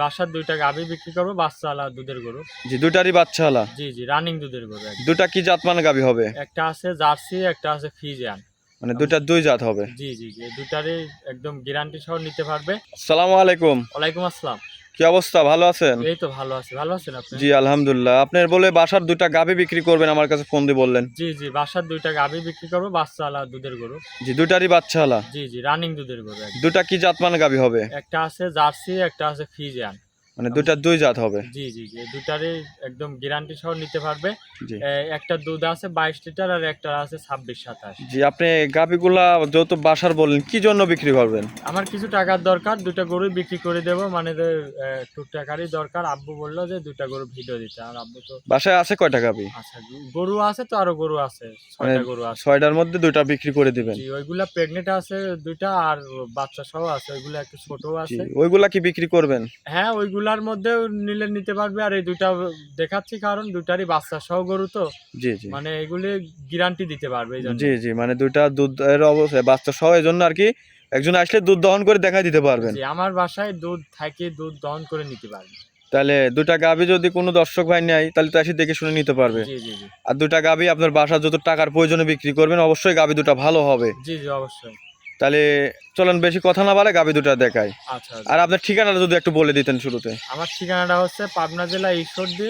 বাসার দুইটা গাভী বিক্রি করবো, বাচ্চাওয়ালা দুধের গরু। জি, দুটারই বাচ্চাওয়ালা। জি জি, রানিং দুধের গরু একদম। দুটা কি জাত মানে গাভী হবে? একটা আছে জার্সি, একটা আছে ফ্রিজিয়ান। মানে দুটা দুই জাত হবে। জি জি জি, দুটারই একদম গ্যারান্টি সহ নিতে পারবে। আসসালামু আলাইকুম। ওয়ালাইকুম আসসালাম। কি অবস্থা, ভালো আছেন? এই তো ভালো আছি, ভালো আছেন আপনি? জি আলহামদুলিল্লাহ। আপনার বলে বাসার দুটা গাভী বিক্রি করবেন, আমার কাছে ফোন দিয়ে বললেন। জি জি, বাসার দুইটা গাভী বিক্রি করবো, বাচ্চাওয়ালা দুধের গরু। জি, দুটারই বাচ্চাওয়ালা। জি জি, রানিং দুধের গরু একদম। দুটা কি জাত মানে গাভী হবে? একটা আছে জার্সি, একটা আছে ফ্রিজিয়ান। মানে দুটা দুই জাত হবে। জি জি জি, দুটারই একদম গ্যারান্টি সহ নিতে পারবে। জি একটা দুধ আছে 22 লিটার, আর একটা আছে 26-27। জি, আপনি গাভীগুলা যেহেতু বাসার বললেন, কি জন্য বিক্রি করবেন? আমার কিছু টাকার দরকার, দুটা গরু বিক্রি করে দেবো, মানে যে একটু টাকারই দরকার। আব্বু বললো যে দুটা গরু ভিডিও দিতে, আর আব্বু তো বাসায় আছে কয়টা গাভী? আচ্ছা, গরু আছে তো, আরো গরু আছে, মানে 6টা গরু আছে। 6টার মধ্যে দুটা বিক্রি করে দিবেন। জি, ওইগুলা প্রেগনেন্ট আছে দুইটা, আর বাচ্চা সহ আছে, ওইগুলা একটু ছোট জি, আছে। ওইগুলা কি বিক্রি করবেন? হ্যাঁ, ওইগুলার মধ্যে নিলে নিতে পারবে। আর এই দুইটা দেখাচ্ছি কারণ দুইটারই বাচ্চা সহ গরু তো, জি জি মানে এগুলি গ্যারান্টি দিতে পারবে এই জন্য। জি জি, মানে দুইটা দুধের অবস্থায় বাচ্চা সহ, এই জন্য আর কি একজন আসলে দুধ দহন করে দেখা দিতে পারবেন। জি, আমার বাসায় দুধ থাকে, দুধ দহন করে নিতে পারবে। তাহলে দুটা গাভী যদি কোনো দর্শক ভাই নেয়, তাহলে তো এসে দেখে শুনে নিতে পারবে। জি জি জি। আর দুটা গাভী আপনার বাসা যত টাকার প্রয়োজনে বিক্রি করবেন, অবশ্যই গাভী দুটা ভালো হবে। জি জি, অবশ্যই। তাহলে চলেন বেশি কথা না বলে গাভী দুটা দেখায়। আচ্ছা, আর আপনার ঠিকানাটা যদি একটু বলে দিতেন শুরুতে। আমার ঠিকানাটা হচ্ছে পাবনা জেলা ঈশ্বরদী,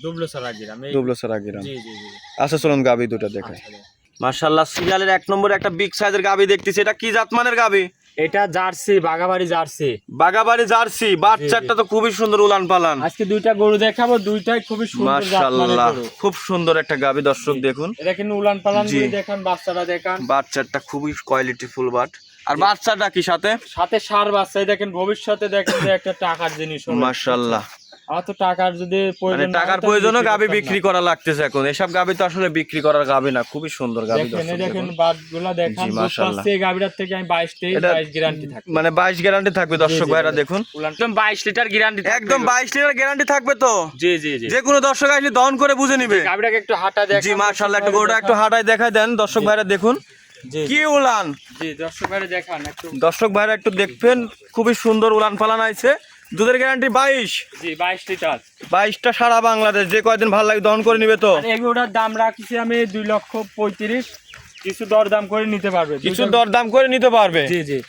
দুবলোছড়া গ্রাম। দুবলোছড়া গ্রাম। জি জি জি। আচ্ছা চলুন গাভী দুটা দেখায়। আচ্ছা, মাশাআল্লাহ, সিরিয়ালের 1 নম্বরে একটা বিগ সাইজের গাভী দেখতেছি। এটা কি জাত মানের গাভী? এটা jersey, Bagabari jersey. Bagabari jersey. বাচ্চাটা তো খুবই সুন্দর, উলান পালান। আজকে দুইটা গরু দেখাবো, দুইটাই খুবই সুন্দর জাত মানের মাশাআল্লাহ, গরু। খুব সুন্দর একটা গাভী, দর্শক দেখুন। এটা কিন্তু উলান পালান জি। গুলি দেখান, বাচ্চাটা দেখান। বাচ্চাটা খুবই কোয়ালিটি ফুল বাট। আর বাচ্চাটা কি সাথে? সাথে সার বাচ্চা। এই দেখেন, ভবিষ্যতে দেখেন যে একটা টাকার জিনিস হবে। মাশাআল্লাহ, আমার তো টাকার যদি মানে প্রয়োজন না টাকার হতো, প্রয়োজনে বিক্রি গাভী করতাম বিক্রি না। করা লাগতেছে এখন। এসব গাভী তো আসলে বিক্রি করার গাভী না, খুবই সুন্দর গাভী, দেখেন, এই দর্শক দেখেন দেখুন। বাটগুলা দেখান। জি, দুধ মাশাআল্লাহ। পাচ্ছে এই গাভীটার থেকে আমি 22-23 এটা 22 গ্যারান্টি থাকবে। মানে 22 গ্যারান্টি থাকবে, দর্শক জি, জি, ভাইরা জি। দেখুন। একদম 22 লিটার গ্যারান্টি থাকবে। একদম 22 লিটার গ্যারান্টি থাকবে তো? জি জি জি। যে কোনো দর্শক আসলে দহন করে বুঝে নিবে। গাভীটাকে একটু হাঁটা দেখান। জি মাশাআল্লাহ, একটু গোটা একটু হাঁটায় দেখায় দেন, দর্শক ভাইরা দেখুন। জি কি উলান! জি, দর্শক ভাইরা দেখান একটু। দর্শক ভাইরা একটু দেখবেন, খুবই সুন্দর উলান পালান আইছে। দুধের গ্যারান্টি 22। জি, 22 লিটার। 22টা সারা বাংলাদেশ যে কয়দিন ভালো লাগে দহন করে নিবে তো। আর এগুলোর দাম রাখছি আমি 2,35,000। কিছু দরদাম করে নিতে পারবে। কিছু দরদাম করে নিতে পারবে। জি জি।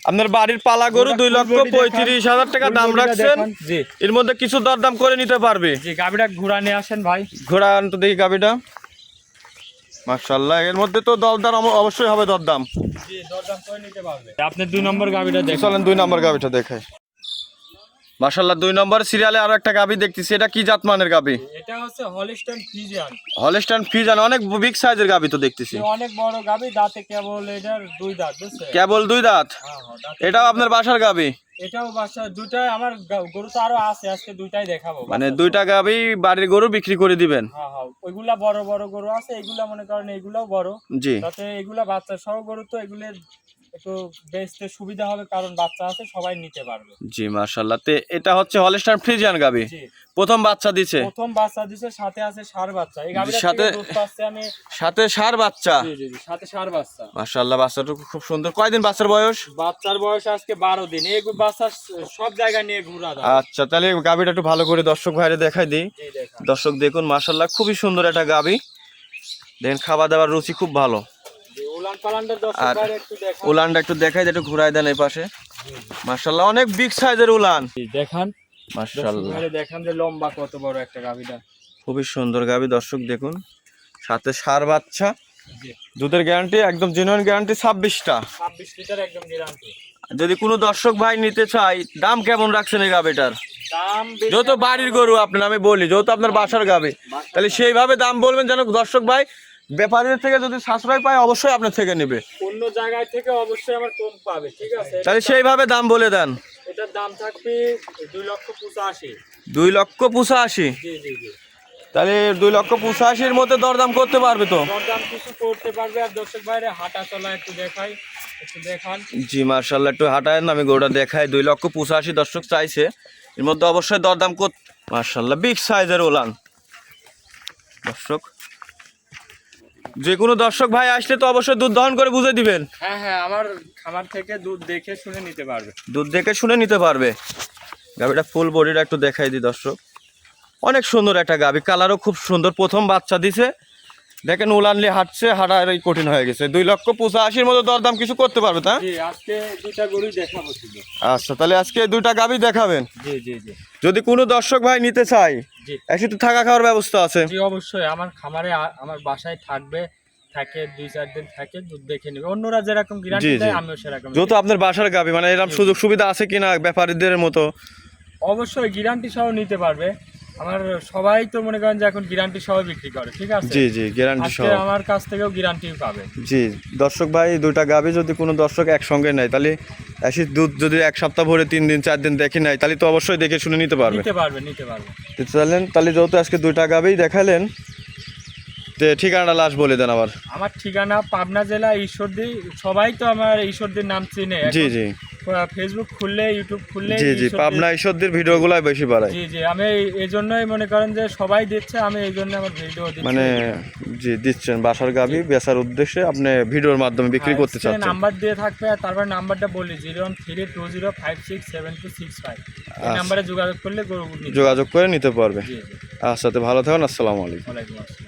আপনার বাড়ির পালা গরু 2,35,000 টাকা দাম রাখছেন। জি এর মধ্যে কিছু দরদাম করে নিতে পারবে। জি, গাভীটা ঘুরা নিয়ে আসেন ভাই। ঘোড়া আনতো দেখি গাবিটা। মাশাআল্লাহ, এর মধ্যে তো দরদাম অবশ্যই হবে, দরদাম। জি, দরদাম করে নিতে পারবে। আপনি 2 নম্বর গাভীটা দেখুন। চলেন 2 নম্বর গাবিটা দেখাই। মাশাআল্লাহ, 2 নম্বর সিরিয়ালে আরো একটা গাবি দেখতেছি। এটা কি জাত মানের গাবি? এটা হচ্ছে হলিস্টাইন ফ্রিজিয়ান। হলস্টাইন ফ্রিজিয়ান, অনেক বিগ সাইজের গাবি তো দেখতেছি। অনেক বড় গাভী, দাঁতে কেবল এটার 2 দাঁত, বুঝছেন? কেবল 2 দাঁত। হ্যাঁ হ্যাঁ, দাঁতে। এটাও আপনার বাসার গাবি? এটাও বাসা। দুটাই আমার গরু তো আরো আছে, আজকে দুইটাই দেখাবো। মানে 2টা গাবি বাড়ির গরু বিক্রি করে দিবেন? হ্যাঁ হ্যাঁ, ওইগুলা বড় বড় গরু আছে, এগুলা মনে করেন এগুলাও বড়। জি তাতে এগুলা বাচ্চা সহ গরু তো, এগুলোর একটু বেচতে সুবিধা হবে, কারণ বাচ্চা আছে, সবাই নিতে পারবে। জি মাশাআল্লাহ। তে এটা হচ্ছে হলস্টাইন ফ্রিজিয়ান গাবি, জি, প্রথম বাচ্চা দিছে। প্রথম বাচ্চা দিছে, সাথে আছে ষাঁড় বাচ্চা। এই গাভীটার সাথে থেকে দুধ পাচ্ছি আমি। সাথে ষাঁড় বাচ্চা। জি জি জি, সাথে ষাঁড় বাচ্চা। মাশাআল্লাহ, বাচ্চাটা খুব সুন্দর। কয়দিন বাচ্চার বয়স? বাচ্চার বয়স আজকে 12 দিন। এই বাচ্চা সব জায়গায় নিয়ে ঘোরা যায়। আচ্ছা, তাহলে গাবিটা একটু ভালো করে দর্শক ভাইরে দেখাই দিই। জি, দেখান। দর্শক দেখুন, মাশাআল্লাহ, খুবই সুন্দর একটা গাবি। দেখেন, খাওয়া দাওয়ার রুচি খুব ভালো। জি, উলান পালানটা দর্শক আর ভাইরা একটু দেখান। উলানটা একটু দেখাই দিই, একটু ঘুরাই দেন এই পাশে। মাশাআল্লাহ, অনেক বিগ সাইজের উলান। জি, দেখান। দর্শক মাশাআল্লাহ, ভাইরা দেখান যে লম্বা কত বড় একটা গাভীটা। খুবই সুন্দর গাবি, দর্শক দেখুন। সাথে ষাঁড় বাচ্চা। জি, দুধের গ্যারান্টি একদম জেনুইন গ্যারান্টি 26টা। 26 লিটার একদম গ্যারান্টি। যদি কোনো দর্শক ভাই নিতে চাই, দাম কেমন রাখছেন এই গাবিটার? দাম বেশি। যেহেতু বাড়ির গরু আপনার, আমি বলি যেহেতু আপনার বাসার গাবি, তাহলে সেইভাবে দাম বলবেন যেন দর্শক ভাই ব্যাপারীদের থেকে যদি সাশ্রয় পায়, অবশ্যই আপনার থেকে নেবে। অন্য জায়গায় থেকে অবশ্যই আমার কম পাবে, ঠিক আছে? তাহলে সেইভাবে দাম বলে দেন। এটার দাম থাকবে 2,85,000। 2,85,000। জি জি জি। তাহলে 2,85,000-এর মধ্যে দরদাম করতে পারবে তো? দরদাম কিছু করতে পারবে। আর দর্শক বাইরে হাঁটা চলা একটু দেখাই, একটু দেখান। জি মাশাআল্লাহ, একটু হাঁটায় না, আমি গরুটা দেখাই। 2,85,000 দর্শক চাইছে, এর মধ্যে অবশ্যই দরদাম কর। মাশাআল্লাহ, বিগ সাইজের ওলান। দর্শক, যে কোনো দর্শক ভাই আসলে তো অবশ্যই দুধ দহন করে বুঝে দিবেন। হ্যাঁ হ্যাঁ, আমার খামার থেকে দুধ দেখে শুনে নিতে পারবে। দুধ দেখে শুনে নিতে পারবে। গাভিটা ফুল বডিটা একটু দেখাই দিই দর্শক, অনেক সুন্দর একটা গাভি, কালারও খুব সুন্দর, প্রথম বাচ্চা দিছে। দেখেন উলানলি হাঁটছে, হাঁটার এই কঠিন হয়ে গেছে। 2,85,000 মতো দরদাম কিছু করতে পারবে তা? জি আজকে দুটা গরু দেখাবো শুধু। আচ্ছা, তাহলে আজকে 2টা গাভি দেখাবেন। জি জি জি যদি কোনো দর্শক ভাই নিতে চায়, জি একসাথে থাকা খাওয়ার ব্যবস্থা আছে? জি অবশ্যই, আমার খামারে আমার বাসায় থাকবে, থাকে 2-4 দিন থাকে, দুধ দেখে নেবে। অন্যরা যেরকম গ্যারান্টি জি, জি। দেয় আমিও সেরকম যেহেতু আপনার বাসার গাভি, মানে এরকম সুযোগ সুবিধা আছে কিনা ব্যাপারীদের মতো? অবশ্যই গ্যারান্টি সহ নিতে পারবে। আমার সবাই তো মনে করেন যে এখন গ্যারান্টি সহ বিক্রি করে, ঠিক আছে? জি জি, গ্যারান্টি সহ। আজকে আমার কাছ থেকেও গ্যারান্টি পাবে। জি দর্শক ভাই, 2টা গাভি যদি কোনো দর্শক একসঙ্গে নেয়, তাহলে এসে দুধ যদি 1 সপ্তাহ ভরে 3 দিন 4 দিন দেখে নেয়, তাহলে তো অবশ্যই দেখে শুনে নিতে পারবে। নিতে পারবে, নিতে পারবে। তো চলেন, তাহলে যেহেতু আজকে 2টা গাভি দেখালেন, তো ঠিকানাটা লাস্ট বলে দেন আবার। আমার ঠিকানা পাবনা জেলা ঈশ্বরদী। সবাই তো আমার ঈশ্বরদীর নাম চিনে। জি এখন জি ফেসবুক খুললে, ইউটিউব খুললে জি জি, ঈশ্বরদীর- পাবনা ঈশ্বরদীর ভিডিওগুলো বেশি বাড়ায়। জি জি, আমি এই জন্যই মনে করেন যে সবাই দিচ্ছে, আমি এই জন্য আমার ভিডিও দিচ্ছি। মানে জি দিচ্ছেন, বাসার গাভি বেচার উদ্দেশ্যে আপনি ভিডিওর মাধ্যমে বিক্রি করতে চাচ্ছেন। নাম্বার দিয়ে থাকবে, আর তারপর নাম্বারটা বলি 01320567265। এই নাম্বারে যোগাযোগ করলে গরু নিতে- যোগাযোগ করে নিতে পারবে। জি জি, আচ্ছা, তো ভালো থাকুন, আসসালামু আলাইকুম। ওয়ালাইকুম আসসালাম।